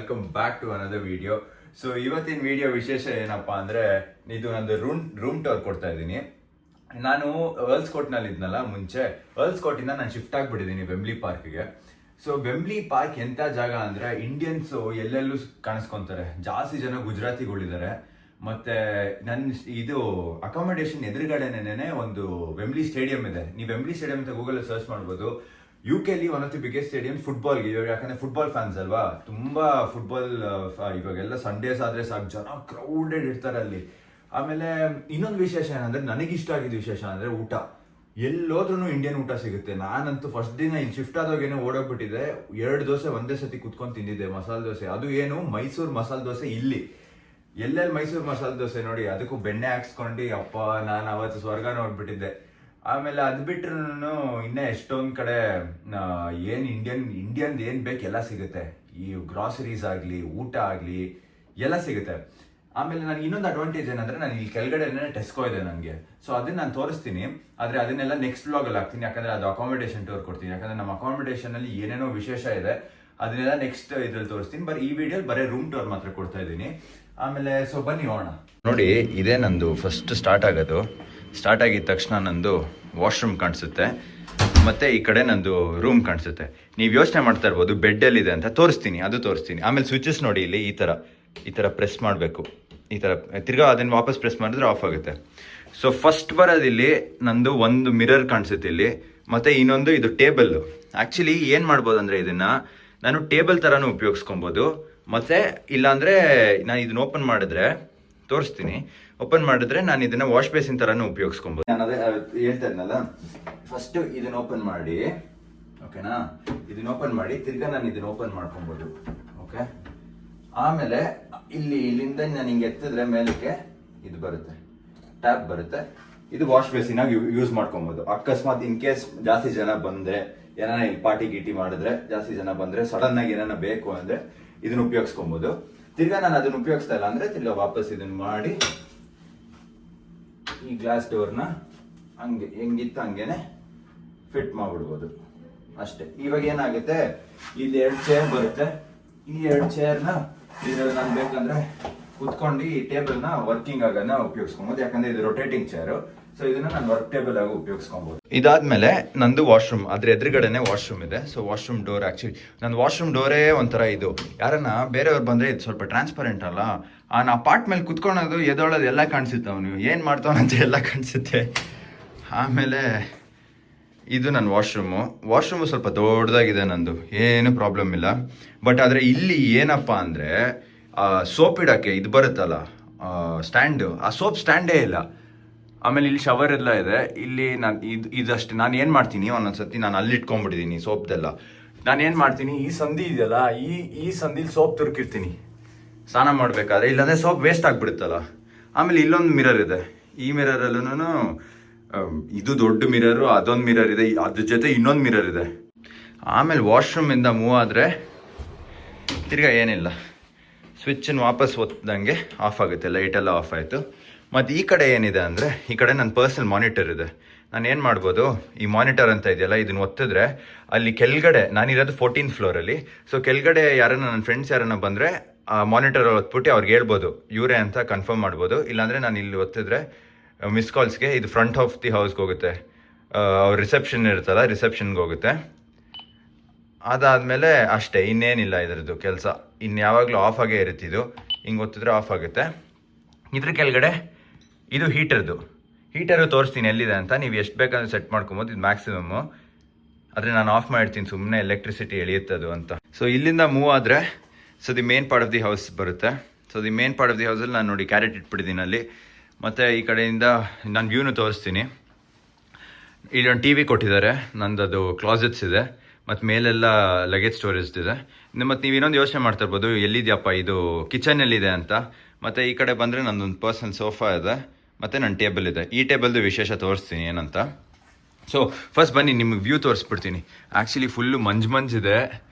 Welcome back to another video. So ಇವತ್ತಿನ video ವಿಶೇಷ ಏನಪ್ಪಾ ಅಂದ್ರೆ, ಇದು ನಂದು ರೂಮ್ ಟೂರ್ ಕೊಡ್ತಾ ಇದ್ದೀನಿ. ನಾನು ವರ್ಲ್ಸ್ ಕೋರ್ಟ್ನಲ್ಲಿ ಇದ್ನಲ್ಲ ಮುಂಚೆ, ವರ್ಲ್ಸ್ ಕೋರ್ಟಿಂದ ನಾನು ಶಿಫ್ಟ್ ಆಗಿಬಿಟ್ಟಿದ್ದೀನಿ ವೆಂಬ್ಲಿ ಪಾರ್ಕ್ಗೆ. ಸೊ ವೆಂಬ್ಲಿ ಪಾರ್ಕ್ ಎಂಥ ಜಾಗ ಅಂದ್ರೆ, ಇಂಡಿಯನ್ಸ್ ಎಲ್ಲೆಲ್ಲೂ ಕಾಣಿಸ್ಕೊಂತಾರೆ. ಜಾಸ್ತಿ ಜನ ಗುಜರಾತಿಗಳಿದ್ದಾರೆ. ಮತ್ತೆ ನನ್ನ ಇದು ಅಕಾಮಿಡೇಷನ್ ಎದುರುಗಡೆನೇ ಒಂದು ವೆಂಬ್ಲಿ ಸ್ಟೇಡಿಯಂ ಇದೆ. ನೀವು ವೆಂಬ್ಲಿ ಸ್ಟೇಡಿಯಂ ಅಂತ ಗೂಗಲ್ ಸರ್ಚ್ ಮಾಡ್ಬೋದು. UK one of the biggest stadium ಫುಟ್ಬಾಲ್ಗೆ. ಯಾಕಂದ್ರೆ ಫುಟ್ಬಾಲ್ ಫ್ಯಾನ್ಸ್ ಅಲ್ವಾ, ತುಂಬಾ ಫುಟ್ಬಾಲ್ ಇವಾಗೆಲ್ಲ ಸಂಡೇಸ್ ಆದ್ರೆ ಸಾಕು, ಜನ ಕ್ರೌಡೆಡ್ ಇರ್ತಾರೆ ಅಲ್ಲಿ. ಆಮೇಲೆ ಇನ್ನೊಂದು ವಿಶೇಷ ಏನಂದ್ರೆ, ನನಗಿಷ್ಟ ಆಗಿದ್ದು ವಿಶೇಷ ಅಂದ್ರೆ ಊಟ. ಎಲ್ಲೋದ್ರೂ ಇಂಡಿಯನ್ ಊಟ ಸಿಗುತ್ತೆ. ನಾನಂತೂ ಫಸ್ಟ್ ದಿನ ಇಲ್ಲಿ ಶಿಫ್ಟ್ ಆದಾಗೇನೆ ಓಡೋಗ್ಬಿಟ್ಟಿದೆ. 2 ದೋಸೆ ಒಂದೇ ಸತಿ ಕುತ್ಕೊಂಡು ತಿಂದಿದ್ದೆ, ಮಸಾಲೆ ದೋಸೆ. ಅದು ಏನು ಮೈಸೂರು ಮಸಾಲೆ ದೋಸೆ. ಇಲ್ಲಿ ಎಲ್ಲೆಲ್ಲಿ ಮೈಸೂರು ಮಸಾಲೆ ದೋಸೆ ನೋಡಿ, ಅದಕ್ಕೂ ಬೆಣ್ಣೆ ಹಾಕ್ಸ್ಕೊಂಡು ಅಪ್ಪ ನಾನು ಅವತ್ತು ಸ್ವರ್ಗ ನೋಡ್ಬಿಟ್ಟಿದ್ದೆ. ಆಮೇಲೆ ಅದು ಬಿಟ್ರು ಇನ್ನೂ ಎಷ್ಟೊಂದು ಕಡೆ ಏನು ಇಂಡಿಯನ್ ಏನು ಬೇಕು ಎಲ್ಲ ಸಿಗುತ್ತೆ. ಈ ಗ್ರಾಸರೀಸ್ ಆಗಲಿ, ಊಟ ಆಗಲಿ ಎಲ್ಲ ಸಿಗುತ್ತೆ. ಆಮೇಲೆ ನನಗೆ ಇನ್ನೊಂದು ಅಡ್ವಾಂಟೇಜ್ ಏನಂದ್ರೆ, ನಾನು ಇಲ್ಲಿ ಕೆಳಗಡೆ ಟೆಸ್ಕೋ ಇದೆ ನನಗೆ. ಸೊ ಅದನ್ನ ನಾನು ತೋರಿಸ್ತೀನಿ, ಆದರೆ ಅದನ್ನೆಲ್ಲ ನೆಕ್ಸ್ಟ್ ವ್ಲಾಗಲ್ಲಿ ಹಾಕ್ತೀನಿ. ಯಾಕಂದ್ರೆ ಅದು ಅಕಾಮಿಡೇಷನ್ ಟೂರ್ ಕೊಡ್ತೀನಿ. ಯಾಕಂದ್ರೆ ನಮ್ಮ ಅಕಾಮಿಡೇಷನಲ್ಲಿ ಏನೇನೋ ವಿಶೇಷ ಇದೆ, ಅದನ್ನೆಲ್ಲ ನೆಕ್ಸ್ಟ್ ಇದ್ರಲ್ಲಿ ತೋರಿಸ್ತೀನಿ. ಈ ವಿಡಿಯೋಲಿ ಬರೀ ರೂಮ್ ಟೂರ್ ಮಾತ್ರ ಕೊಡ್ತಾ ಇದ್ದೀನಿ. ಆಮೇಲೆ ಸೊ ಬನ್ನಿ ಹೋಗೋಣ. ನೋಡಿ, ಇದೇ ನಂದು ಫಸ್ಟ್ ಸ್ಟಾರ್ಟ್ ಆಗೋದು. ಸ್ಟಾರ್ಟ್ ಆಗಿದ ತಕ್ಷಣ ನಂದು ವಾಶ್ರೂಮ್ ಕಾಣಿಸುತ್ತೆ, ಮತ್ತೆ ಈ ಕಡೆ ನಂದು ರೂಮ್ ಕಾಣಿಸುತ್ತೆ. ನೀವು ಯೋಚನೆ ಮಾಡ್ತಾ ಇರ್ಬೋದು ಬೆಡ್ಡಲ್ಲಿದೆ ಅಂತ. ತೋರಿಸ್ತೀನಿ, ಅದು ತೋರಿಸ್ತೀನಿ. ಆಮೇಲೆ ಸ್ವಿಚಸ್ ನೋಡಿ, ಇಲ್ಲಿ ಈ ಥರ ಪ್ರೆಸ್ ಮಾಡಬೇಕು. ಈ ಥರ ತಿರ್ಗಾ ಅದನ್ನು ವಾಪಸ್ ಪ್ರೆಸ್ ಮಾಡಿದ್ರೆ ಆಫ್ ಆಗುತ್ತೆ. ಸೊ ಫಸ್ಟ್ ಬರೋದಿಲ್ಲಿ ನಂದು ಒಂದು ಮಿರರ್ ಕಾಣಿಸುತ್ತೆ ಇಲ್ಲಿ, ಮತ್ತು ಇನ್ನೊಂದು ಇದು ಟೇಬಲ್ಲು. ಆ್ಯಕ್ಚುಲಿ ಏನು ಮಾಡ್ಬೋದು ಅಂದರೆ, ಇದನ್ನು ನಾನು ಟೇಬಲ್ ಥರನೂ ಉಪಯೋಗಿಸ್ಕೊಬೋದು. ಮತ್ತು ಇಲ್ಲಾಂದರೆ ನಾನು ಇದನ್ನ ಓಪನ್ ಮಾಡಿದ್ರೆ ತೋರಿಸ್ತೀನಿ. ಓಪನ್ ಮಾಡಿದ್ರೆ ನಾನು ಇದನ್ನ ವಾಶ್ ಬೇಸಿನ್ ಥರನೂ ಉಪಯೋಗಿಸ್ಕೊಬೋದು. ನಾನು ಅದೇ ಹೇಳ್ತಾ ಇದ್ನಲ್ಲ, ಫಸ್ಟು ಇದನ್ನ ಓಪನ್ ಮಾಡಿ, ಓಕೆನಾ? ಇದನ್ನ ಓಪನ್ ಮಾಡಿ ತಿರ್ಗಾ ನಾನು ಇದನ್ನ ಓಪನ್ ಮಾಡ್ಕೊಬೋದು. ಓಕೆ, ಆಮೇಲೆ ಇಲ್ಲಿಂದ ನಾನು ಹಿಂಗೆ ಎತ್ತಿದ್ರೆ ಮೇಲಕ್ಕೆ ಇದು ಬರುತ್ತೆ, ಟ್ಯಾಪ್ ಬರುತ್ತೆ. ಇದು ವಾಶ್ ಬೇಸಿನ್ ಆಗಿ ಯೂಸ್ ಮಾಡ್ಕೊಬೋದು. ಅಕಸ್ಮಾತ್ ಇನ್ ಕೇಸ್ ಜಾಸ್ತಿ ಜನ ಬಂದ್ರೆ, ಏನಾನ ಇಲ್ಲಿ ಪಾರ್ಟಿ ಗೀಟಿ ಮಾಡಿದ್ರೆ, ಜಾಸ್ತಿ ಜನ ಬಂದ್ರೆ, ಸಡನ್ ಆಗಿ ಏನಾನ ಬೇಕು ಅಂದ್ರೆ ಇದನ್ನ ಉಪಯೋಗಿಸ್ಕೊಬೋದು. ತಿರ್ಗಾ ನಾನು ಅದನ್ನ ಉಪಯೋಗಿಸ್ತಾ ಇಲ್ಲ ಅಂದ್ರೆ ತಿರ್ಗಾ ವಾಪಸ್ ಇದನ್ನ ಮಾಡಿ ಈ ಗ್ಲಾಸ್ ಡೋರ್ನ ಹಂಗೆ ಹೆಂಗಿತ್ತು ಹಂಗೇನೆ ಫಿಟ್ ಮಾಡ್ಬಿಡ್ಬೋದು ಅಷ್ಟೇ. ಇವಾಗ ಏನಾಗುತ್ತೆ, ಇಲ್ಲಿ 2 ಚೇರ್ ಬರುತ್ತೆ. ಈ 2 ಚೇರ್ನ ಇದ್ರಲ್ಲಿ ನಾನು ಬೇಕಂದ್ರೆ ಕುತ್ಕೊಂಡು ಈ ಟೇಬಲ್ನ ವರ್ಕಿಂಗ್ ಆಗನ್ನ ಉಪಯೋಗಿಸ್ಕೊಬೋದು. ಯಾಕಂದ್ರೆ ಇದು ರೊಟೇಟಿಂಗ್ ಚೇರು. ಸೊ ಇದನ್ನ ನಾನು ವರ್ಕ್ ಟೇಬಲ್ ಆಗಿ ಉಪಯೋಗಿಸ್ಕೊಬೋದು. ಇದಾದ್ಮೇಲೆ ನಂದು ವಾಶ್ರೂಮ್, ಅದ್ರ ಎದುರುಗಡೆನೆ ವಾಶ್ರೂಮ್ ಇದೆ. ಸೊ ವಾಶ್ರೂಮ್ ಡೋರ್, ಆಕ್ಚುಲಿ ನನ್ನ ವಾಶ್ರೂಮ್ ಡೋರೇ ಒಂಥರ ಇದು. ಯಾರನ್ನ ಬೇರೆಯವ್ರು ಬಂದ್ರೆ ಇದು ಸ್ವಲ್ಪ ಟ್ರಾನ್ಸ್ಪರೆಂಟ್ ಅಲ್ಲ, ಆ ಪಾರ್ಟ್ ಮೇಲೆ ಕುತ್ಕೊಳೋದು, ಎದೊಳೋದು ಎಲ್ಲ ಕಾಣಿಸುತ್ತೆ. ಅವನು ಏನು ಮಾಡ್ತಾವನಂತ ಎಲ್ಲ ಕಾಣಿಸುತ್ತೆ. ಆಮೇಲೆ ಇದು ನನ್ನ ವಾಶ್ರೂಮು ಸ್ವಲ್ಪ ದೊಡ್ಡದಾಗಿದೆ ನಂದು, ಏನು ಪ್ರಾಬ್ಲಮ್ ಇಲ್ಲ. ಬಟ್ ಆದರೆ ಇಲ್ಲಿ ಏನಪ್ಪ ಅಂದರೆ, ಸೋಪ್ ಇಡೋಕ್ಕೆ ಇದು ಬರುತ್ತಲ್ಲ ಸ್ಟ್ಯಾಂಡು, ಆ ಸೋಪ್ ಸ್ಟ್ಯಾಂಡೇ ಇಲ್ಲ. ಆಮೇಲೆ ಇಲ್ಲಿ ಶವರ್ ಎಲ್ಲ ಇದೆ. ಇಲ್ಲಿ ನಾನು ಇದಷ್ಟೇ. ನಾನು ಏನು ಮಾಡ್ತೀನಿ, ಒಂದೊಂದ್ಸತಿ ನಾನು ಅಲ್ಲಿ ಇಟ್ಕೊಂಡ್ಬಿಟ್ಟಿದ್ದೀನಿ ಸೋಪ್ದೆಲ್ಲ. ನಾನು ಏನು ಮಾಡ್ತೀನಿ, ಈ ಸಂದಿ ಇದೆಯಲ್ಲ, ಈ ಸಂದಿಲಿ ಸೋಪ್ ತುರುಕಿರ್ತೀನಿ ಸ್ನಾನ ಮಾಡಬೇಕಾದ್ರೆ, ಇಲ್ಲಾಂದರೆ ಸೋಪ್ ವೇಸ್ಟ್ ಆಗಿಬಿಡುತ್ತಲ್ಲ. ಆಮೇಲೆ ಇಲ್ಲೊಂದು ಮಿರರ್ ಇದೆ. ಈ ಮಿರರಲ್ಲೂ ಇದು ದೊಡ್ಡ ಮಿರರು, ಅದೊಂದು ಮಿರರ್ ಇದೆ, ಅದ್ರ ಜೊತೆ ಇನ್ನೊಂದು ಮಿರರ್ ಇದೆ. ಆಮೇಲೆ ವಾಶ್ರೂಮಿಂದ ಮೂವ್ ಆದರೆ ತಿರ್ಗಾ ಏನಿಲ್ಲ, ಸ್ವಿಚ್ಚನ್ನು ವಾಪಸ್ ಒತ್ತಿದಂಗೆ ಆಫ್ ಆಗುತ್ತೆ. ಲೈಟೆಲ್ಲ ಆಫ್ ಆಯಿತು. ಮತ್ತು ಈ ಕಡೆ ಏನಿದೆ ಅಂದರೆ, ಈ ಕಡೆ ನನ್ನ ಪರ್ಸನಲ್ ಮಾನಿಟರ್ ಇದೆ. ನಾನು ಏನು ಮಾಡ್ಬೋದು, ಈ ಮಾನಿಟರ್ ಅಂತ ಇದೆಯಲ್ಲ, ಇದನ್ನು ಒತ್ತಿದ್ರೆ ಅಲ್ಲಿ ಕೆಳಗಡೆ, ನಾನಿರೋದು 14th ಫ್ಲೋರಲ್ಲಿ. ಸೊ ಕೆಳಗಡೆ ಯಾರನ್ನ ನನ್ನ ಫ್ರೆಂಡ್ಸ್ ಯಾರನ್ನ ಬಂದರೆ ಆ ಮಾನಿಟರ್ ಒತ್ಬಿಟ್ಟು ಅವ್ರಿಗೆ ಹೇಳ್ಬೋದು ಇವರೇ ಅಂತ ಕನ್ಫರ್ಮ್ ಮಾಡ್ಬೋದು. ಇಲ್ಲಾಂದರೆ ನಾನು ಇಲ್ಲಿ ಒತ್ತಿದ್ರೆ ಮಿಸ್ ಕಾಲ್ಸ್ಗೆ ಇದು ಫ್ರಂಟ್ ಆಫ್ ದಿ ಹೌಸ್ಗೆ ಹೋಗುತ್ತೆ. ಅವ್ರ ರಿಸೆಪ್ಷನ್ ಇರುತ್ತಲ್ಲ, ರಿಸೆಪ್ಷನ್ಗೆ ಹೋಗುತ್ತೆ. ಅದಾದಮೇಲೆ ಅಷ್ಟೇ, ಇನ್ನೇನಿಲ್ಲ ಇದರದ್ದು ಕೆಲಸ. ಇನ್ನು ಯಾವಾಗಲೂ ಆಫ್ ಆಗೇ ಇರುತ್ತಿದ್ದು, ಹಿಂಗೆ ಒತ್ತಿದ್ರೆ ಆಫ್ ಆಗುತ್ತೆ. ಇದ್ರ ಕೆಳಗಡೆ ಇದು ಹೀಟರು ತೋರಿಸ್ತೀನಿ ಎಲ್ಲಿದೆ ಅಂತ. ನೀವು ಎಷ್ಟು ಬೇಕಂದ್ರೆ ಸೆಟ್ ಮಾಡ್ಕೊಬೋದು. ಇದು ಮ್ಯಾಕ್ಸಿಮಮ್ಮು. ಆದರೆ ನಾನು ಆಫ್ ಮಾಡಿರ್ತೀನಿ, ಸುಮ್ಮನೆ ಎಲೆಕ್ಟ್ರಿಸಿಟಿ ಎಳೆಯುತ್ತದು ಅಂತ. ಸೊ ಇಲ್ಲಿಂದ ಮೂವ್ ಆದರೆ so the main part of the house ಬರುತ್ತೆ. So the main part of the ಹೌಸಲ್ಲಿ ನಾನು ನೋಡಿ ಕ್ಯಾರೆಟ್ ಇಟ್ಬಿಟ್ಟಿದ್ದೀನಿ ಅಲ್ಲಿ. ಮತ್ತು ಈ ಕಡೆಯಿಂದ ನಾನು ವ್ಯೂನು ತೋರಿಸ್ತೀನಿ. ಇಲ್ಲೊಂದು TV ಕೊಟ್ಟಿದ್ದಾರೆ, ನಂದದು ಕ್ಲಾಸೆಟ್ಸ್ ಇದೆ, ಮತ್ತು ಮೇಲೆಲ್ಲ ಲಗೇಜ್ ಸ್ಟೋರೇಜ್ ಇದೆ. ಮತ್ತು ನೀವು ಇನ್ನೊಂದು ಯೋಚನೆ ಮಾಡ್ತಾ ಇರ್ಬೋದು, ಎಲ್ಲಿದೆಯಪ್ಪ ಇದು ಕಿಚನಲ್ಲಿದೆ ಅಂತ. ಮತ್ತು ಈ ಕಡೆ ಬಂದರೆ ನನ್ನೊಂದು ಪರ್ಸನಲ್ ಸೋಫಾ ಇದೆ, ಮತ್ತು ನನ್ನ ಟೇಬಲ್ ಇದೆ. ಈ ಟೇಬಲ್ದು ವಿಶೇಷ ತೋರಿಸ್ತೀನಿ ಏನಂತ. ಸೊ ಫಸ್ಟ್ ಬನ್ನಿ, ನಿಮಗೆ ವ್ಯೂ ತೋರಿಸ್ಬಿಡ್ತೀನಿ. ಆ್ಯಕ್ಚುಲಿ ಫುಲ್ಲು ಮಂಜಿದೆ.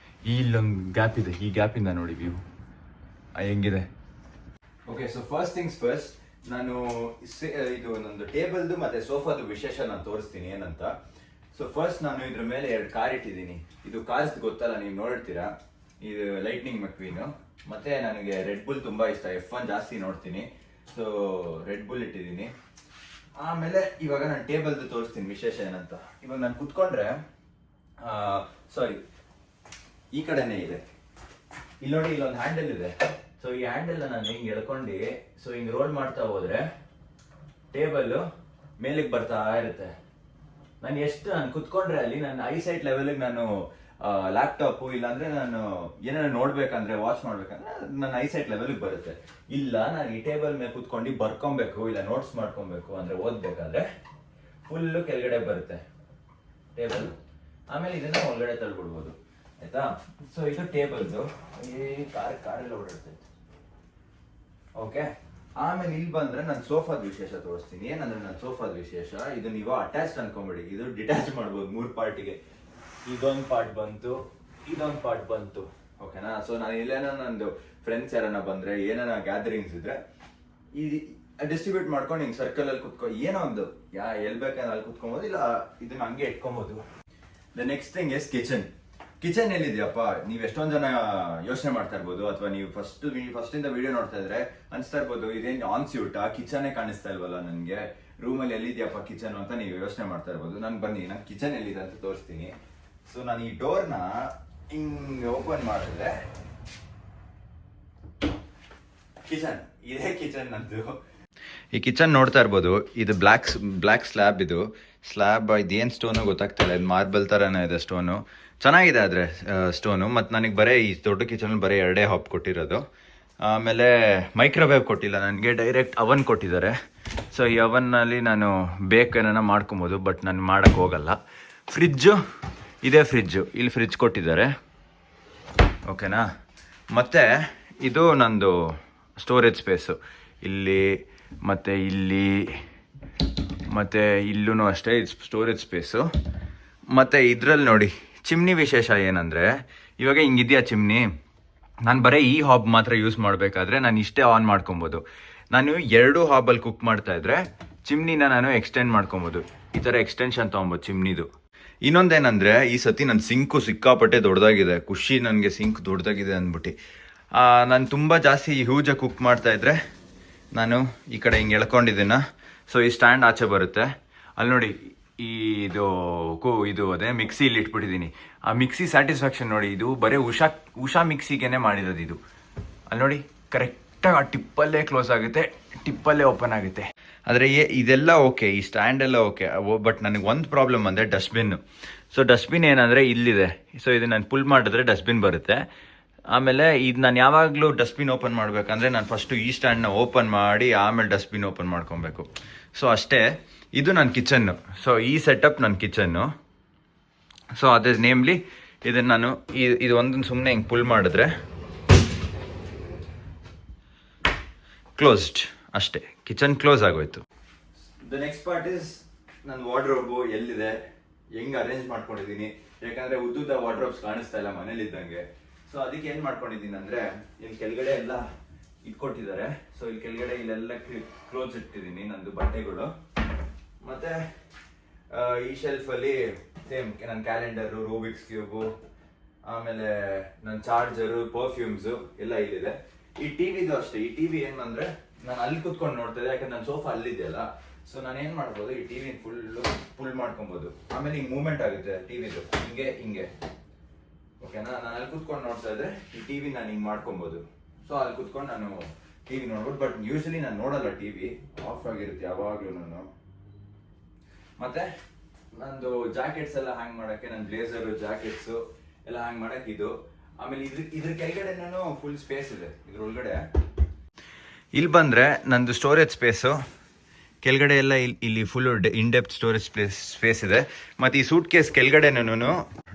ಇಲ್ಲೊಂದು ಗ್ಯಾಪ್ ಇದೆ, ಈ ಗ್ಯಾಪಿಂದ ನೋಡಿ ವ್ಯೂ ಹೆಂಗಿದೆ. Okay, so first things first, ನಾನು ಇದು ನಂದು ಟೇಬಲ್ದು ಮತ್ತು ಸೋಫಾದು ವಿಶೇಷ ನಾನು ತೋರಿಸ್ತೀನಿ ಏನಂತ. ಸೊ ಫಸ್ಟ್ ನಾನು ಇದ್ರ ಮೇಲೆ 2 ಕಾರ್ ಇಟ್ಟಿದ್ದೀನಿ. ಇದು ಕಾರ್ಸ್ ಗೊತ್ತಲ್ಲ, ನೀವು ನೋಡಿರ್ತೀರಾ. ಇದು ಲೈಟ್ನಿಂಗ್ ಮಕ್ವೀನು. ಮತ್ತೆ ನನಗೆ ರೆಡ್ ಬುಲ್ ತುಂಬಾ ಇಷ್ಟ, F1 ಜಾಸ್ತಿ ನೋಡ್ತೀನಿ, ಸೊ ರೆಡ್ ಬುಲ್ ಇಟ್ಟಿದ್ದೀನಿ. ಆಮೇಲೆ ಇವಾಗ ನಾನು ಟೇಬಲ್ದು ತೋರಿಸ್ತೀನಿ ವಿಶೇಷ ಏನಂತ. ಇವಾಗ ನಾನು ಕುತ್ಕೊಂಡ್ರೆ ಸಾರಿ ಈ ಕಡೆನೇ ಇದೆ, ಇಲ್ಲಿ ನೋಡಿ ಇಲ್ಲೊಂದು ಹ್ಯಾಂಡಲ್ ಇದೆ. ಸೊ ಈ ಹ್ಯಾಂಡಲ್ ನಾನು ಹಿಂಗೆ ಎಳ್ಕೊಂಡು ಸೊ ಹಿಂಗೆ ರೋಲ್ ಮಾಡ್ತಾ ಹೋದ್ರೆ ಟೇಬಲ್ ಮೇಲಿಗೆ ಬರ್ತಾ ಇರುತ್ತೆ. ನಾನು ಕುತ್ಕೊಂಡ್ರೆ ಅಲ್ಲಿ ನನ್ನ ಐಸೈಟ್ ಲೆವೆಲ್ಗೆ ನಾನು ಲ್ಯಾಪ್ಟಾಪು ಇಲ್ಲಾಂದ್ರೆ ನಾನು ಏನಾದ್ರು ನೋಡ್ಬೇಕಂದ್ರೆ ವಾಚ್ ಮಾಡ್ಬೇಕಂದ್ರೆ ನನ್ನ ಐಸೈಟ್ ಲೆವೆಲ್ಗೆ ಬರುತ್ತೆ. ಇಲ್ಲ ನಾನು ಈ ಟೇಬಲ್ ಮೇಲೆ ಕುತ್ಕೊಂಡು ಬರ್ಕೊಬೇಕು ಇಲ್ಲ ನೋಟ್ಸ್ ಮಾಡ್ಕೊಬೇಕು ಅಂದ್ರೆ ಓದ್ಬೇಕಾದ್ರೆ ಫುಲ್ಲು ಕೆಳಗಡೆ ಬರುತ್ತೆ ಟೇಬಲ್. ಆಮೇಲೆ ಇದನ್ನ ಒಳಗಡೆ ತಳ್ಬಿಡ್ಬೋದು, ಆಯ್ತಾ. ಸೊ ಇದು ಟೇಬಲ್ದು, ಈ ಕಾರೆಲ್ಲ ಓಡಾಡ್ತೈತೆ. ಓಕೆ, ಆಮೇಲೆ ಇಲ್ಲಿ ಬಂದ್ರೆ ನಾನು ಸೋಫಾದ ವಿಶೇಷ ತೋರಿಸ್ತೀನಿ. ಏನಂದ್ರೆ ನನ್ನ ಸೋಫಾದ ವಿಶೇಷ, ಇದು ನೀವು ಅಟ್ಯಾಚ್ ಅನ್ಕೊಂಬಿಡಿ, ಇದು ಡಿಟ್ಯಾಚ್ ಮಾಡ್ಬೋದು 3 ಪಾರ್ಟಿಗೆ. ಇದೊಂದು ಪಾರ್ಟ್ ಬಂತು, ಇದೊಂದು ಪಾರ್ಟ್ ಬಂತು, ಓಕೆನಾ. ಸೊ ನಾನು ಇಲ್ಲೇನೋ ನಂದು ಫ್ರೆಂಡ್ಸ್ ಯಾರನ್ನ ಬಂದ್ರೆ ಏನಾರ ಗ್ಯಾದರಿಂಗ್ಸ್ ಇದ್ರೆ ಈ ಡಿಸ್ಟ್ರಿಬ್ಯೂಟ್ ಮಾಡ್ಕೊಂಡು ಹಿಂಗೆ ಸರ್ಕಲ್ ಅಲ್ಲಿ ಕುತ್ಕೊ ಏನೋ ಒಂದು ಎಲ್ಲಿ ಬೇಕಂದ್ರೆ ಅಲ್ಲಿ ಕುತ್ಕೊಬೋದು, ಇಲ್ಲ ಇದನ್ನ ಹಂಗೆ ಇಟ್ಕೊಬೋದು. The next thing is kitchen ಎಲ್ಲಿದೆಯಪ್ಪ, ನೀವು ಎಷ್ಟೊಂದು ಜನ ಯೋಚನೆ ಮಾಡ್ತಾ ಇರ್ಬೋದು, ಅಥವಾ ನೀವು ಫಸ್ಟಿಂದ ವಿಡಿಯೋ ನೋಡ್ತಾ ಇದ್ರೆ ಅನ್ಸ್ತಾ ಇರ್ಬೋದು ಇದೇನು ಆನ್ ಸ್ಯೂಟ್ ಕಿಚನೇ ಕಾಣಿಸ್ತಾ ಇಲ್ವಲ್ಲ ನನಗೆ, ರೂಮಲ್ಲಿ ಎಲ್ಲಿದೆಯಪ್ಪ ಕಿಚನ್ ಅಂತ ನೀವು ಯೋಚನೆ ಮಾಡ್ತಾ ಇರ್ಬೋದು. ನಾನು ಕಿಚನ್ ಎಲ್ಲಿದೆ ಅಂತ ತೋರಿಸ್ತೀನಿ. ಸೊ ನಾನು ಈ ಡೋರ್ನ ಹಿಂಗೆ ಓಪನ್ ಮಾಡಿದ್ರೆ ಇದೇ ಕಿಚನ್ ನಂದು. ಈ ಕಿಚನ್ ನೋಡ್ತಾ ಇರ್ಬೋದು, ಇದು ಬ್ಲ್ಯಾಕ್ ಸ್ಲ್ಯಾಬ್, ಇದು ಇದೇನು ಸ್ಟೋನು ಗೊತ್ತಾಗ್ತಾ ಇಲ್ಲ, ಇದು ಮಾರ್ಬಲ್ ಥರನೇ ಇದೆ ಸ್ಟೋನು, ಚೆನ್ನಾಗಿದೆ ಆದರೆ ಸ್ಟೋನು. ಮತ್ತು ನನಗೆ ಬರೀ ಈ ದೊಡ್ಡ ಕಿಚನಲ್ಲಿ ಬರೀ 2 ಹಾಪ್ ಕೊಟ್ಟಿರೋದು. ಆಮೇಲೆ ಮೈಕ್ರೋವೇವ್ ಕೊಟ್ಟಿಲ್ಲ ನನಗೆ, ಡೈರೆಕ್ಟ್ ಅವನ್ ಕೊಟ್ಟಿದ್ದಾರೆ. ಸೊ ಈ ಅವನ್ನಲ್ಲಿ ನಾನು ಬೇಕೇನ ಮಾಡ್ಕೊಬೋದು, ಬಟ್ ನಾನು ಮಾಡೋಕ್ಕೆ ಹೋಗಲ್ಲ. ಇದೇ ಫ್ರಿಜ್ಜು, ಇಲ್ಲಿ ಫ್ರಿಜ್ ಕೊಟ್ಟಿದ್ದಾರೆ, ಓಕೆನಾ. ಮತ್ತು ಇದು ನಂದು ಸ್ಟೋರೇಜ್ ಸ್ಪೇಸು, ಇಲ್ಲಿ ಮತ್ತು ಇಲ್ಲಿ ಮತ್ತು ಇಲ್ಲೂ ಅಷ್ಟೇ ಇದು ಸ್ಟೋರೇಜ್ ಸ್ಪೇಸು. ಮತ್ತು ಇದರಲ್ಲಿ ನೋಡಿ ಚಿಮ್ನಿ ವಿಶೇಷ ಏನಂದರೆ, ಇವಾಗ ಹಿಂಗಿದೆಯಾ ಚಿಮ್ನಿ, ನಾನು ಬರೀ ಈ ಹಾಬ್ ಮಾತ್ರ ಯೂಸ್ ಮಾಡಬೇಕಾದ್ರೆ ನಾನು ಇಷ್ಟೇ ಆನ್ ಮಾಡ್ಕೊಬೋದು. ನಾನು 2 ಹಾಬಲ್ಲಿ ಕುಕ್ ಮಾಡ್ತಾಯಿದ್ರೆ ಚಿಮ್ನಿನ ನಾನು ಎಕ್ಸ್ಟೆಂಡ್ ಮಾಡ್ಕೊಬೋದು, ಈ ಥರ ಎಕ್ಸ್ಟೆನ್ಷನ್ ತೊಗೊಬೋದು ಚಿಮ್ನಿದು. ಇನ್ನೊಂದೇನಂದರೆ ಈ ಸತಿ ನನ್ನ ಸಿಂಕು ಸಿಕ್ಕಾಪಟ್ಟೆ ದೊಡ್ಡದಾಗಿದೆ, ಖುಷಿ ನನಗೆ ಸಿಂಕ್ ದೊಡ್ಡದಾಗಿದೆ ಅಂದ್ಬಿಟ್ಟು. ನಾನು ತುಂಬ ಜಾಸ್ತಿ ಹ್ಯೂಜಾಗಿ ಕುಕ್ ಮಾಡ್ತಾಯಿದ್ರೆ ನಾನು ಈ ಕಡೆ ಹಿಂಗೆ ಎಳ್ಕೊಂಡಿದ್ದೀನ. ಸೊ ಈ ಸ್ಟ್ಯಾಂಡ್ ಆಚೆ ಬರುತ್ತೆ, ಅಲ್ಲಿ ನೋಡಿ ಇದು ಅದೇ ಮಿಕ್ಸಿ ಇಲ್ಲಿ ಇಟ್ಬಿಟ್ಟಿದ್ದೀನಿ. ಆ ಮಿಕ್ಸಿ ಸ್ಯಾಟಿಸ್ಫ್ಯಾಕ್ಷನ್ ನೋಡಿ, ಇದು ಬರೀ ಉಷಾ ಮಿಕ್ಸಿಗೆ ಮಾಡಿರೋದು ಇದು. ಅಲ್ಲಿ ನೋಡಿ ಕರೆಕ್ಟಾಗಿ ಆ ಟಿಪ್ಪಲ್ಲೇ ಕ್ಲೋಸ್ ಆಗುತ್ತೆ, ಟಿಪ್ಪಲ್ಲೇ ಓಪನ್ ಆಗುತ್ತೆ. ಆದರೆ ಇದೆಲ್ಲ ಓಕೆ, ಈ ಸ್ಟ್ಯಾಂಡ್ ಎಲ್ಲ ಓಕೆ, ಬಟ್ ನನಗೆ ಒಂದು ಪ್ರಾಬ್ಲಮ್ ಅಂದರೆ ಡಸ್ಟ್ಬಿನ್ನು. ಸೊ ಡಸ್ಟ್ಬಿನ್ ಏನಂದರೆ ಇಲ್ಲಿದೆ, ಸೊ ಇದು ನಾನು ಪುಲ್ ಮಾಡಿದ್ರೆ ಡಸ್ಟ್ಬಿನ್ ಬರುತ್ತೆ. ಆಮೇಲೆ ಇದು ನಾನು ಯಾವಾಗಲೂ ಡಸ್ಟ್ಬಿನ್ ಓಪನ್ ಮಾಡಬೇಕಂದ್ರೆ ನಾನು ಫಸ್ಟು ಈ ಸ್ಟ್ಯಾಂಡ್ನ ಓಪನ್ ಮಾಡಿ ಆಮೇಲೆ ಡಸ್ಟ್ಬಿನ್ ಓಪನ್ ಮಾಡ್ಕೊಬೇಕು. ಸೊ ಅಷ್ಟೇ, ಇದು ನನ್ನ ಕಿಚನ್ನು. ಸೊ ಈ ಸೆಟಪ್ ನನ್ನ ಕಿಚನ್ನು. ಸೊ ಅದೇ ನೇಮ್ಲಿ ಇದನ್ನು ನಾನು ಇದು ಒಂದನ್ನು ಸುಮ್ಮನೆ ಹಿಂಗೆ ಪುಲ್ ಮಾಡಿದ್ರೆ ಕ್ಲೋಸ್ಡ್, ಅಷ್ಟೇ, ಕಿಚನ್ ಕ್ಲೋಸ್ ಆಗೋಯ್ತು. ದ ನೆಕ್ಸ್ಟ್ ಪಾರ್ಟ್ ಇಸ್ ನನ್ನ ವಾರ್ಡ್ರೋಬು ಎಲ್ಲಿದೆ, ಹೆಂಗೆ ಅರೇಂಜ್ ಮಾಡ್ಕೊಂಡಿದ್ದೀನಿ. ಯಾಕಂದರೆ ಉದ್ದುದ ವಾರ್ಡ್ರೋಬ್ಸ್ ಕಾಣಿಸ್ತಾ ಇಲ್ಲ ಮನೇಲಿದ್ದಂಗೆ. ಸೊ ಅದಕ್ಕೆ ಏನು ಮಾಡ್ಕೊಂಡಿದ್ದೀನಿ ಅಂದರೆ, ಇಲ್ಲಿ ಕೆಳಗಡೆ ಎಲ್ಲ ಇಟ್ಕೊಟ್ಟಿದ್ದಾರೆ. ಸೊ ಇಲ್ಲಿ ಕೆಳಗಡೆ ಇಲ್ಲೆಲ್ಲ ಕ್ಲೋಸ್ ಇಟ್ಟಿದ್ದೀನಿ ನಂದು ಬಟ್ಟೆಗಳು. ಮತ್ತು ಈ ಶೆಲ್ಫಲ್ಲಿ ಸೇಮ್ ನನ್ನ ಕ್ಯಾಲೆಂಡರು, ರೂಬಿಕ್ಸ್ ಕ್ಯೂಬು, ಆಮೇಲೆ ನನ್ನ ಚಾರ್ಜರು, ಪರ್ಫ್ಯೂಮ್ಸು ಎಲ್ಲ ಇಲ್ಲಿದೆ. ಈ ಟಿವಿದು ಅಷ್ಟೇ, ಈ ಟಿವಿ ಏನಂದರೆ ನಾನು ಅಲ್ಲಿ ಕುತ್ಕೊಂಡು ನೋಡ್ತಾ ಇದ್ದೆ, ಯಾಕಂದ್ರೆ ನನ್ನ ಸೋಫಾ ಅಲ್ಲಿದೆಯಲ್ಲ. ಸೊ ನಾನು ಏನು ಮಾಡ್ಬೋದು, ಈ ಟಿವಿ ಫುಲ್ ಮಾಡ್ಕೊಬೋದು. ಆಮೇಲೆ ಹಿಂಗೆ ಮೂವ್ಮೆಂಟ್ ಆಗುತ್ತೆ ಟಿವಿದು, ಹಿಂಗೆ ಓಕೆನಾ. ನಾನು ಅಲ್ಲಿ ಕುತ್ಕೊಂಡು ನೋಡ್ತಾ ಇದ್ದೆ, ಈ ಟಿವಿ ನಾನು ಹಿಂಗೆ ಮಾಡ್ಕೊಬೋದು. ಸೊ ಅಲ್ಲಿ ಕುತ್ಕೊಂಡು ನಾನು ಟಿವಿ ನೋಡ್ಬೋದು. ಬಟ್ ಯೂಶಲಿ ನಾನು ನೋಡಲ್ಲ, ಟಿವಿ ಆಫ್ ಆಗಿರುತ್ತೆ ಯಾವಾಗಲೂ ನಾನು. ಮತ್ತೆ ನಂದು ಜಾಕೆಟ್ಸ್ ಎಲ್ಲ ಹ್ಯಾಂಗ್ ಮಾಡೋಕ್ಕೆ, ನನ್ನ ಬ್ಲೇಸರು ಜಾಕೆಟ್ಸು ಎಲ್ಲ ಹ್ಯಾಂಗ್ ಮಾಡೋಕ್ಕೆ ಇದು. ಆಮೇಲೆ ಇದ್ರ ಕೆಳಗಡೆ ನಾನು ಫುಲ್ ಸ್ಪೇಸ್ ಇದೆ ಇದ್ರೊಳಗಡೆ. ಇಲ್ಲಿ ಬಂದರೆ ನಂದು ಸ್ಟೋರೇಜ್ ಸ್ಪೇಸು ಕೆಳಗಡೆ ಎಲ್ಲ ಇಲ್ಲಿ ಫುಲ್ಲು ಇನ್ಡೆಪ್ತ್ ಸ್ಟೋರೇಜ್ ಸ್ಪೇಸ್ ಇದೆ. ಮತ್ತು ಈ ಸೂಟ್ ಕೇಸ್ ಕೆಳಗಡೆನೂ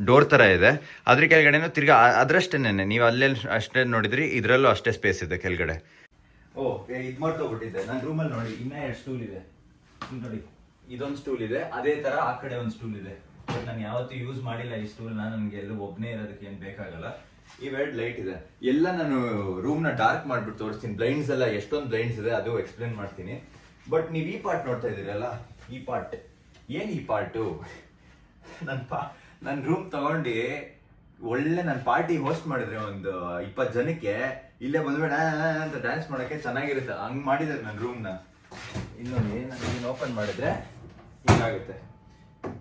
ಡೋರ್ ಥರ ಇದೆ, ಅದ್ರ ಕೆಳಗಡೆನೂ ತಿರ್ಗಾ ಅದರಷ್ಟೇನೆ, ನೀವು ಅಲ್ಲೆಲ್ಲಿ ಅಷ್ಟೇ ನೋಡಿದ್ರಿ, ಇದರಲ್ಲೂ ಅಷ್ಟೇ ಸ್ಪೇಸ್ ಇದೆ ಕೆಳಗಡೆ. ಇದು ಮಾಡ್ತೋಗ್ಬಿಟ್ಟಿದ್ದೆ ನನ್ನ ರೂಮಲ್ಲಿ. ನೋಡಿ ಇನ್ನೂ 2 ಸ್ಟೂಲ್ ಇದೆ ನೋಡಿ, ಇದೊಂದು ಸ್ಟೂಲ್ ಇದೆ, ಅದೇ ಥರ ಆ ಕಡೆ ಒಂದು ಸ್ಟೂಲ್ ಇದೆ. ಬಟ್ ನಾನು ಯಾವತ್ತೂ ಯೂಸ್ ಮಾಡಿಲ್ಲ ಈ ಸ್ಟೂಲ್ನ, ನನಗೆ ಎಲ್ಲೂ ಒಬ್ಬನೇ ಇರೋದಕ್ಕೆ ಏನು ಬೇಕಾಗಲ್ಲ. ಇವೆರಡು ಲೈಟ್ ಇದೆ ಎಲ್ಲ. ನಾನು ರೂಮ್ನ ಡಾರ್ಕ್ ಮಾಡಿಬಿಟ್ಟು ತೋರಿಸ್ತೀನಿ. ಬ್ಲೈಂಡ್ಸ್ ಎಲ್ಲ ಎಷ್ಟೊಂದು ಬ್ಲೈಂಡ್ಸ್ ಇದೆ ಅದು ಎಕ್ಸ್ಪ್ಲೇನ್ ಮಾಡ್ತೀನಿ. ಬಟ್ ನೀವು ಈ ಪಾರ್ಟ್ ನೋಡ್ತಾ ಇದ್ದೀರಲ್ಲ, ಈ ಪಾರ್ಟ್ ಏನು, ಈ ಪಾರ್ಟು ನನ್ನ ರೂಮ್ ತಗೊಂಡು ಒಳ್ಳೆ ನಾನು ಪಾರ್ಟಿ ಹೋಸ್ಟ್ ಮಾಡಿದ್ರೆ ಒಂದು 20 ಜನಕ್ಕೆ ಇಲ್ಲೇ ಬಂದ್ಬೇಡ ಅಂತ ಡ್ಯಾನ್ಸ್ ಮಾಡೋಕ್ಕೆ ಚೆನ್ನಾಗಿರುತ್ತೆ. ಹಂಗೆ ಮಾಡಿದ್ದಾರೆ ನನ್ನ ರೂಮ್ನ. ಇನ್ನೊಂದು ನಾನು ಓಪನ್ ಮಾಡಿದ್ರೆ ಹಿಂಗಾಗುತ್ತೆ.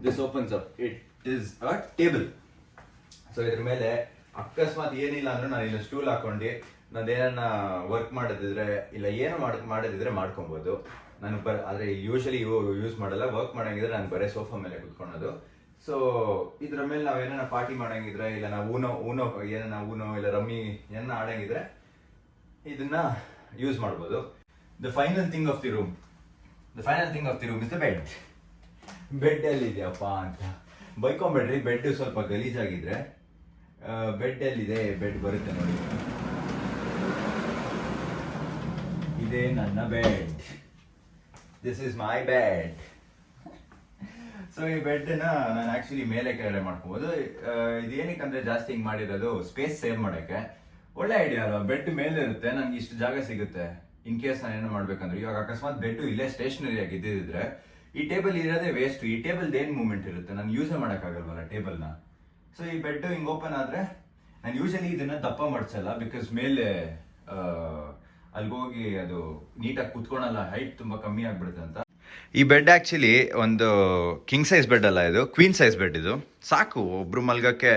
This opens up, it is a table. So ಇದ್ರ ಮೇಲೆ ಅಕಸ್ಮಾತ್ ಏನಿಲ್ಲ ಅಂದ್ರೆ ನಾನು ಇಲ್ಲಿ ಸ್ಟೂಲ್ ಹಾಕೊಂಡು ನಂದೇನ ವರ್ಕ್ ಮಾಡೋದಿದ್ರೆ ಇಲ್ಲ ಏನು ಮಾಡೋದಿದ್ರೆ ಮಾಡ್ಕೊಬೋದು. ನಾನು ಆದರೆ ಯೂಶಲಿ ಯೂಸ್ ಮಾಡಲ್ಲ. ವರ್ಕ್ ಮಾಡಂಗಿದ್ರೆ ನಾನು ಬರೀ ಸೋಫಾ ಮೇಲೆ ಕುತ್ಕೊಳೋದು. ಸೊ ಇದ್ರ ಮೇಲೆ ನಾವು ಏನಾರ ಪಾರ್ಟಿ ಮಾಡಂಗಿದ್ರೆ ಇಲ್ಲ ನಾವು ಊನೋ ಇಲ್ಲ ರಮ್ಮಿ ಏನ ಆಡಂಗಿದ್ರೆ ಇದನ್ನ ಯೂಸ್ ಮಾಡ್ಬೋದು. The final thing of the room is the bed. Bed ಎಲ್ಲಿದೆಯಪ್ಪ ಅಂತ ಬೈಕೊಂಬೇಡ್ರಿ. ಬೆಡ್ ಸ್ವಲ್ಪ ಗಲೀಜಾಗಿದ್ರೆ ಬೆಡ್ ಎಲ್ಲಿದೆ, ಬೆಡ್ ಬರುತ್ತೆ ನೋಡಿ. ಇದೇ ನನ್ನ bed. This is my bed. So ಈ ಬೆಡ್ನ ನಾನು ಆಕ್ಚುಲಿ ಮೇಲೆ ಕೆಳಗಡೆ ಮಾಡ್ಕೋಬಹುದು. ಇದೇನಕ್ಕಂದ್ರೆ ಜಾಸ್ತಿ ಹಿಂಗ್ ಮಾಡಿರೋದು ಸ್ಪೇಸ್ ಸೇವ್ ಮಾಡಕ್ಕೆ. ಒಳ್ಳೆ ಐಡಿಯಾ ಅಲ್ವಾ? ಬೆಡ್ ಮೇಲೆ ಇರುತ್ತೆ, ನನ್ಗೆ ಇಷ್ಟು ಜಾಗ ಸಿಗುತ್ತೆ ಇನ್ ಕೇಸ್ ನಾನು ಏನೋ ಮಾಡ್ಬೇಕಂದ್ರೆ. ಇವಾಗ ಅಕಸ್ಮಾತ್ ಬೆಡ್ ಇಲ್ಲೇ ಸ್ಟೇಷನರಿ ಆಗಿ ಇದ್ದಿದ್ರೆ ಈ ಟೇಬಲ್ ಇರೋದೇ ವೇಸ್ಟ್. ಈ ಟೇಬಲ್ ಏನ್ ಮೂವ್ಮೆಂಟ್ ಇರುತ್ತೆ, ನಾನು ಯೂಸೇ ಮಾಡೋಕ್ಕಾಗಲ್ವಲ್ಲ ಟೇಬಲ್ನ. ಸೊ ಈ ಬೆಡ್ ಹಿಂಗ್ ಓಪನ್ ಆದ್ರೆ ನಾನು ಯೂಶಲಿ ಇದನ್ನ ದಪ್ಪ ಮಾಡ್ಸಲ್ಲ, ಬಿಕಾಸ್ ಮೇಲೆ ಅಲ್ಗೋಗಿ ಅದು ನೀಟಾಗಿ ಕುತ್ಕೊಳಲ್ಲ, ಹೈಟ್ ತುಂಬಾ ಕಮ್ಮಿ ಆಗ್ಬಿಡುತ್ತೆ ಅಂತ. ಈ ಬೆಡ್ ಆಕ್ಚುಲಿ ಒಂದು ಕಿಂಗ್ ಸೈಜ್ ಬೆಡ್ ಅಲ್ಲ, ಇದು ಕ್ವೀನ್ ಸೈಜ್ ಬೆಡ್. ಇದು ಸಾಕು, ಒಬ್ರು ಮಲ್ಗಕ್ಕೆ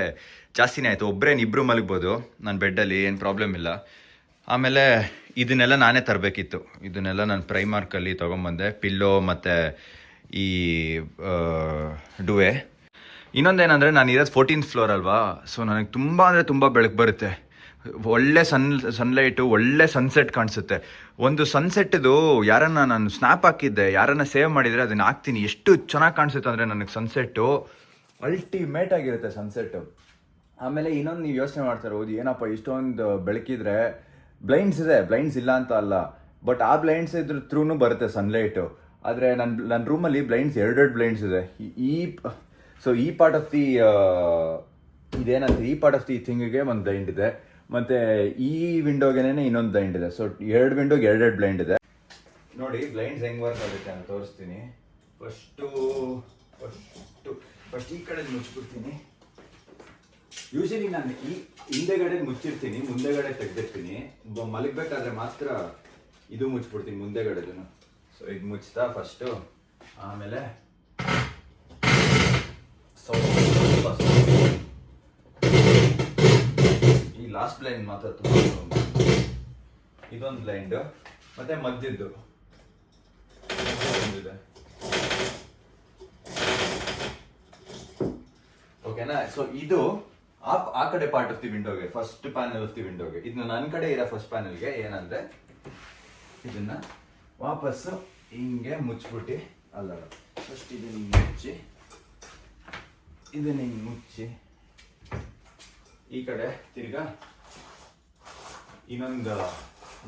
ಜಾಸ್ತಿನೇ ಆಯ್ತು. ಇಬ್ರು ಮಲಗ್ಬೋದು ನನ್ನ ಬೆಡ್ಡಲ್ಲಿ, ಏನು ಪ್ರಾಬ್ಲಮ್ ಇಲ್ಲ. ಆಮೇಲೆ ಇದನ್ನೆಲ್ಲ ನಾನೇ ತರಬೇಕಿತ್ತು. ಇದನ್ನೆಲ್ಲ ನಾನು ಪ್ರೈಮಾರ್ಕಲ್ಲಿ ತೊಗೊಂಬಂದೆ, ಪಿಲ್ಲೋ ಮತ್ತು ಈ ಡುವೆ. ಇನ್ನೊಂದೇನಂದರೆ ನಾನು ಇರೋದು 14th ಫ್ಲೋರ್ ಅಲ್ವಾ. ಸೊ ನನಗೆ ತುಂಬ ಅಂದರೆ ತುಂಬ ಬೆಳಕು ಬರುತ್ತೆ. ಒಳ್ಳೆ ಸನ್ಲೈಟು, ಒಳ್ಳೆ ಸನ್ಸೆಟ್ ಕಾಣಿಸುತ್ತೆ. ಒಂದು ಸನ್ಸೆಟ್ದು ಯಾರನ್ನ ನಾನು ಸ್ನ್ಯಾಪ್ ಹಾಕಿದ್ದೆ, ಯಾರನ್ನ ಸೇವ್ ಮಾಡಿದರೆ ಅದನ್ನ ಹಾಕ್ತೀನಿ. ಎಷ್ಟು ಚೆನ್ನಾಗಿ ಕಾಣಿಸುತ್ತೆ ಅಂದರೆ ನನಗೆ ಸನ್ಸೆಟ್ಟು ಅಲ್ಟಿಮೇಟ್ ಆಗಿರುತ್ತೆ ಸನ್ಸೆಟ್ಟು. ಆಮೇಲೆ ಇನ್ನೊಂದು ನೀವು ಯೋಚನೆ ಮಾಡ್ತಾ ಇರ್ಬೋದು, ಏನಪ್ಪ ಇಷ್ಟೊಂದು ಬೆಳಕಿದ್ರೆ ಬ್ಲೈಂಡ್ಸ್ ಇದೆ, ಬ್ಲೈಂಡ್ಸ್ ಇಲ್ಲ ಅಂತ ಅಲ್ಲ, ಬಟ್ ಆ ಬ್ಲೈಂಡ್ಸ್ ಇದ್ರ ಥ್ರೂನು ಬರುತ್ತೆ ಸನ್ಲೈಟು. ಆದರೆ ನನ್ನ ರೂಮಲ್ಲಿ ಬ್ಲೈಂಡ್ಸ್ 2 ಬ್ಲೈಂಡ್ಸ್ ಇದೆ. ಈ ಪಾರ್ಟ್ ಆಫ್ ದಿ ಇದೇನಂತ ಈ ಪಾರ್ಟ್ ಆಫ್ ದಿ ಥಿಂಗಿಗೆ ಒಂದು ಬ್ಲೈಂಡ್ ಇದೆ, ಮತ್ತು ಈ ವಿಂಡೋಗೆನೇ ಇನ್ನೊಂದು ಬ್ಲೈಂಡ್ ಇದೆ. ಸೊ 2 ವಿಂಡೋಗೆ 2 ಬ್ಲೈಂಡ್ ಇದೆ. ನೋಡಿ ಬ್ಲೈಂಡ್ಸ್ ಹೆಂಗೆ ವರ್ಕ್ ಆಗುತ್ತೆ ಅಂತ ತೋರಿಸ್ತೀನಿ. ಫಸ್ಟ್ ಈ ಕಡೆ ಮುಚ್ಚಿಬಿಡ್ತೀನಿ. ಯೂಶಲಿ ನಾನು ಈ ಹಿಂದೆಗಡೆ ಮುಚ್ಚಿರ್ತೀನಿ, ಮುಂದೆಗಡೆ ತೆಗ್ದಿರ್ತೀನಿ. ಮಲಗಬೇಕಾದ್ರೆ ಮಾತ್ರ ಇದು ಮುಚ್ಚಿಬಿಡ್ತೀನಿ ಮುಂದೆಗಡೆದನ್ನು. ಸೊ ಇದು ಮುಚ್ತಾ ಫಸ್ಟು, ಆಮೇಲೆ ಈ ಲಾಸ್ಟ್ ಬ್ಲೈಂಡ್ ಮಾತ್ರ ತುಂಬ. ಇದೊಂದು ಬ್ಲೈಂಡ್ ಮತ್ತೆ ಮಧ್ಯದ್ದು ಒಂದಿದೆ. ಓಕೆನಾ? ಸೊ ಇದು ಆ ಕಡೆ ಪಾರ್ಟ್ ಆಫ್ ದಿ ವಿಂಡೋಗೆ, ಫಸ್ಟ್ ಪ್ಯಾನಲ್ ಆಫ್ ದಿ ವಿಂಡೋಗೆ. ಇದನ್ನ ನನ್ನ ಕಡೆ ಇರೋ ಫಸ್ಟ್ ಪ್ಯಾನಲ್ಗೆ ಏನಂದ್ರೆ ಇದನ್ನ ವಾಪಸ್ಸು ಹಿಂಗೆ ಮುಚ್ಚಿಬಿಟ್ಟು, ಅಲ್ಲ ಫಸ್ಟ್ ಇದನ್ನ ಹಿಂಗೆ ಮುಚ್ಚಿ, ಇದನ್ನ ಹಿಂಗೆ ಮುಚ್ಚಿ, ಈ ಕಡೆ ತಿರ್ಗಾ ಇನ್ನೊಂದು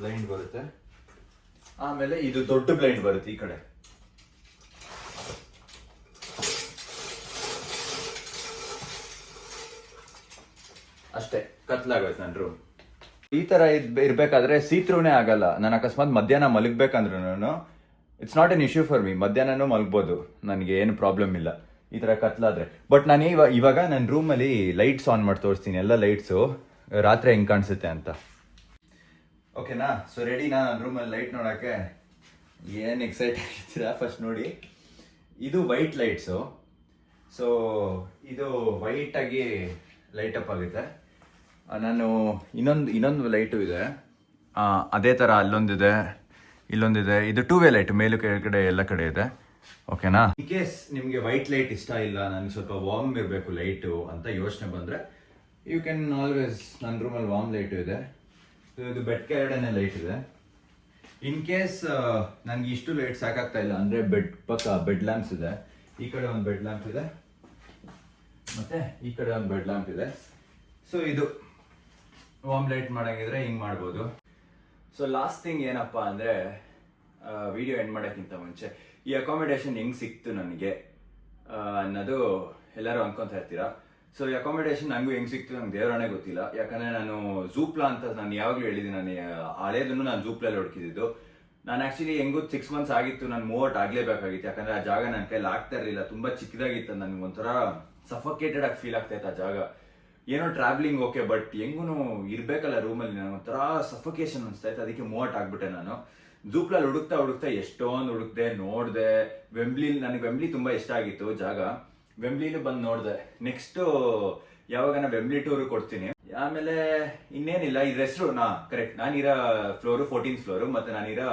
ಬ್ಲೈಂಡ್ ಬರುತ್ತೆ. ಆಮೇಲೆ ಇದು ದೊಡ್ಡ ಬ್ಲೈಂಡ್ ಬರುತ್ತೆ ಈ ಕಡೆ. ಅಷ್ಟೇ, ಕತ್ಲಾಗೋಯ್ತು ನನ್ನ ರೂಮ್. ಈ ತರ ಇರ್ಬೇಕಾದ್ರೆ ಸೀತ್ರುನೇ ಆಗಲ್ಲ. ನಾನು ಅಕಸ್ಮಾತ್ ಮಧ್ಯಾಹ್ನ ಮಲಗ್ಬೇಕಂದ್ರೂ it's not an issue for me. ಮಧ್ಯಾಹ್ನನೂ ಮಲಗ್ಬೋದು, ನನಗೆ ಏನು ಪ್ರಾಬ್ಲಮ್ ಇಲ್ಲ ಈ ಥರ ಕತ್ಲಾದ್ರೆ. ಬಟ್ ನಾನು ಇವಾಗ ನನ್ನ ರೂಮಲ್ಲಿ ಲೈಟ್ಸ್ ಆನ್ ಮಾಡಿ ತೋರಿಸ್ತೀನಿ, ಎಲ್ಲ ಲೈಟ್ಸು ರಾತ್ರಿ ಹೆಂಗೆ ಕಾಣಿಸುತ್ತೆ ಅಂತ. ಓಕೆನಾ? ಸೊ ರೆಡಿನಾ? ನನ್ನ ರೂಮಲ್ಲಿ ಲೈಟ್ ನೋಡೋಕ್ಕೆ ಏನು ಎಕ್ಸೈಟ್ ಆಗಿರ್ತೀರಾ? ಫಸ್ಟ್ ನೋಡಿ, ಇದು ವೈಟ್ ಲೈಟ್ಸು. ಸೊ ಇದು ವೈಟಾಗಿ ಲೈಟ್ ಅಪ್ ಆಗುತ್ತೆ. ನಾನು ಇನ್ನೊಂದು ಲೈಟು ಇದೆ, ಅದೇ ಥರ ಅಲ್ಲೊಂದಿದೆ, ಇಲ್ಲೊಂದಿದೆ. ಇದು 2-ವೇ ಲೈಟ್, ಮೇಲು ಕೆಳಗಡೆ ಎಲ್ಲ ಕಡೆ ಇದೆ. ಓಕೆನಾ? ಇನ್ ಕೇಸ್ ನಿಮಗೆ ವೈಟ್ ಲೈಟ್ ಇಷ್ಟ ಇಲ್ಲ, ನನಗೆ ಸ್ವಲ್ಪ ವಾರ್ಮ್ ಇರಬೇಕು ಲೈಟು ಅಂತ ಯೋಚನೆ ಬಂದರೆ ಯು ಕ್ಯಾನ್ ಆಲ್ವೇಸ್, ನನ್ನ ರೂಮಲ್ಲಿ ವಾರ್ಮ್ ಲೈಟು ಇದೆ. ಇದು ಬೆಡ್ ಕೆಳಗಡೆನೇ ಲೈಟ್ ಇದೆ. ಇನ್ ಕೇಸ್ ನನಗೆ ಇಷ್ಟು ಲೈಟ್ ಸಾಕಾಗ್ತಾ ಇಲ್ಲ ಅಂದರೆ ಬೆಡ್ ಪಕ್ಕ ಬೆಡ್ ಲ್ಯಾಂಪ್ಸ್ ಇದೆ. ಈ ಕಡೆ ಒಂದು ಬೆಡ್ ಲ್ಯಾಂಪ್ ಇದೆ, ಮತ್ತು ಈ ಕಡೆ ಒಂದು ಬೆಡ್ ಲ್ಯಾಂಪ್ ಇದೆ. ಸೊ ಇದು ವಾರ್ಮ್ ಲೈಟ್ ಮಾಡೋಂಗಿದ್ರೆ ಹಿಂಗೆ ಮಾಡ್ಬೋದು. ಸೊ ಲಾಸ್ಟ್ ಥಿಂಗ್ ಏನಪ್ಪ ಅಂದರೆ, ವಿಡಿಯೋ ಎಂಡ್ ಮಾಡೋಕ್ಕಿಂತ ಮುಂಚೆ ಈ ಅಕಾಮಿಡೇಷನ್ ಹೆಂಗೆ ಸಿಕ್ತು ನನಗೆ ಅನ್ನೋದು ಎಲ್ಲರೂ ಅನ್ಕೊತಾ ಇರ್ತೀರಾ. ಸೊ ಈ ಅಕಾಮಿಡೇಷನ್ ನನಗೂ ಹೆಂಗೆ ಸಿಕ್ತು ನಂಗೆ ದೇವರಾಣೆ ಗೊತ್ತಿಲ್ಲ. ಯಾಕಂದರೆ ನಾನು ಝೂಪ್ಲಾ ಅಂತ ನಾನು ಯಾವಾಗಲೂ ಹೇಳಿದ್ದೀನಿ, ನಾನು ಹಳೇದನ್ನು ನಾನು ಝೂಪ್ಲಲ್ಲಿ ಹುಡುಕಿದ್ದು. ನಾನು ಆ್ಯಕ್ಚುಲಿ ಹೆಂಗೂ 6 months ಆಗಿತ್ತು, ನಾನು ಮೂವಟ್ ಆಗಲೇಬೇಕಾಗಿತ್ತು. ಯಾಕಂದರೆ ಆ ಜಾಗ ನನ್ನ ಕೈಲಿ ಆಗ್ತಾ ಇರಲಿಲ್ಲ, ತುಂಬ ಚಿಕ್ಕದಾಗಿತ್ತು. ನನಗೆ ಒಂಥರ ಸಫೋಕೇಟೆಡ್ ಆಗಿ ಫೀಲ್ ಆಗ್ತಾ ಇತ್ತು ಆ ಜಾಗ. ಏನೋ ಟ್ರಾವೆಲಿಂಗ್ ಓಕೆ, ಬಟ್ ಹೆಂಗೂ ಇರ್ಬೇಕಲ್ಲ ರೂಮಲ್ಲಿ, ನನಗೆ ಒಂಥರ ಸಫೋಕೇಶನ್ ಅನಿಸ್ತಾ ಇತ್ತು. ಅದಕ್ಕೆ ಮೂವಟ್ ಆಗ್ಬಿಟ್ಟೆ ನಾನು. ಜೂಪ್ಲಲ್ಲಿ ಹುಡುಕ್ತಾ ಎಷ್ಟೊಂದು ಹುಡುಕ್ದೆ, ನೋಡಿದೆ. ನನಗೆ ವೆಂಬ್ಲಿ ತುಂಬ ಇಷ್ಟ ಆಗಿತ್ತು ಜಾಗ. ವೆಂಬ್ಲಿಲಿ ಬಂದು ನೋಡಿದೆ. ನೆಕ್ಸ್ಟ್ ಯಾವಾಗ ನಾನು ವೆಂಬ್ಲಿ ಟೂರ್ ಕೊಡ್ತೀನಿ. ಆಮೇಲೆ ಇನ್ನೇನಿಲ್ಲ, ಇದ್ರ ಹೆಸರು ಕರೆಕ್ಟ್, ನಾನಿರೋ ಫ್ಲೋರು 14th ಫ್ಲೋರು, ಮತ್ತೆ ನಾನಿರೋ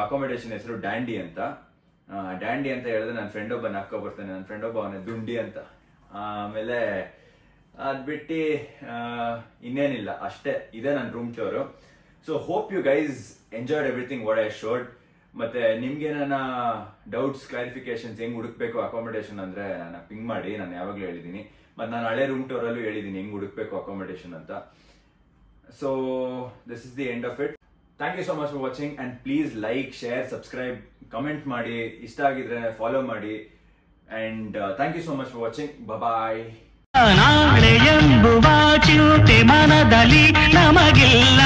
ಅಕಾಮಿಡೇಷನ್ ಹೆಸರು ಡ್ಯಾಂಡಿ ಅಂತ. ಡ್ಯಾಂಡಿ ಅಂತ ಹೇಳಿದ್ರೆ ನನ್ನ ಫ್ರೆಂಡ್ ಒಬ್ಬ ಹಾಕೋ ಬರ್ತಾನೆ. ನನ್ನ ಫ್ರೆಂಡ್ ಒಬ್ಬ ಅವನೇ ದುಂಡಿ ಅಂತ. ಆಮೇಲೆ ಅದ್ ಬಿಟ್ಟು ಇನ್ನೇನಿಲ್ಲ, ಅಷ್ಟೇ. ಇದೆ ನನ್ನ room tour. So hope you guys enjoyed everything what I showed. ಮತ್ತೆ ನಿಮ್ಗೆ ನನ್ನ ಡೌಟ್ಸ್, ಕ್ಲಾರಿಫಿಕೇಶನ್ಸ್, ಹೆಂಗ್ ಹುಡುಕ್ಬೇಕು ಅಕಾಮಿಡೇಷನ್ ಅಂದ್ರೆ ನಾನು ಪಿಂಗ್ ಮಾಡಿ. ನಾನು ಯಾವಾಗಲೂ ಹೇಳಿದ್ದೀನಿ, ಮತ್ತೆ ನಾನು ಹಳೆ ರೂಮ್ ಟೂರಲ್ಲೂ ಹೇಳಿದ್ದೀನಿ ಹೆಂಗ್ ಹುಡುಕ್ಬೇಕು ಅಕಾಮಿಡೇಷನ್ ಅಂತ. So this is the end of it. Thank you so much for watching, and please like, share, subscribe, comment ಮಾಡಿ. ಇಷ್ಟ ಆಗಿದ್ರೆ ಫಾಲೋ ಮಾಡಿ. And thank you so much for watching. Bye. ನಾಳೆ ಎಂಬುವ ಚಿಂತೆ ಮನದಲ್ಲಿ ನಮಗಿಲ್ಲ.